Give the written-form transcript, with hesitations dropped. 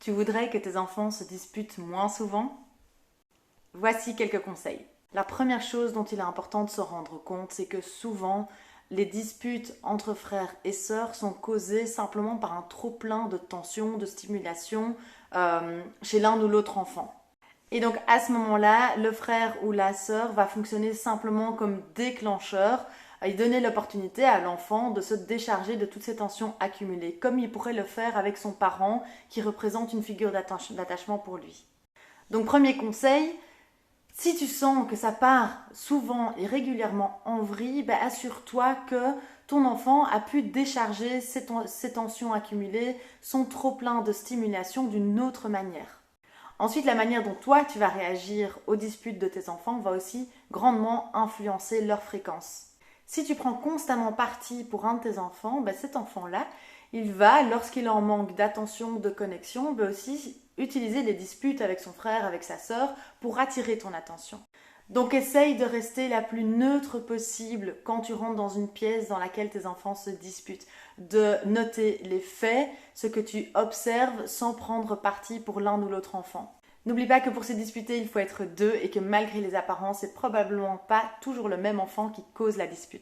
Tu voudrais que tes enfants se disputent moins souvent? Voici quelques conseils. La première chose dont il est important de se rendre compte, c'est que souvent, les disputes entre frères et sœurs sont causées simplement par un trop-plein de tension, de stimulation chez l'un ou l'autre enfant. Et donc à ce moment-là, le frère ou la sœur va fonctionner simplement comme déclencheur et donner l'opportunité à l'enfant de se décharger de toutes ces tensions accumulées, comme il pourrait le faire avec son parent qui représente une figure d'attachement pour lui. Donc premier conseil, si tu sens que ça part souvent et régulièrement en vrille, assure-toi que ton enfant a pu décharger ses tensions accumulées, son trop-plein de stimulation d'une autre manière. Ensuite, la manière dont toi tu vas réagir aux disputes de tes enfants va aussi grandement influencer leur fréquence. Si tu prends constamment parti pour un de tes enfants, cet enfant-là, il va, lorsqu'il en manque d'attention, de connexion, aussi utiliser les disputes avec son frère, avec sa sœur, pour attirer ton attention. Donc essaye de rester la plus neutre possible quand tu rentres dans une pièce dans laquelle tes enfants se disputent. De noter les faits, ce que tu observes sans prendre parti pour l'un ou l'autre enfant. N'oublie pas que pour se disputer, il faut être deux et que malgré les apparences, c'est probablement pas toujours le même enfant qui cause la dispute.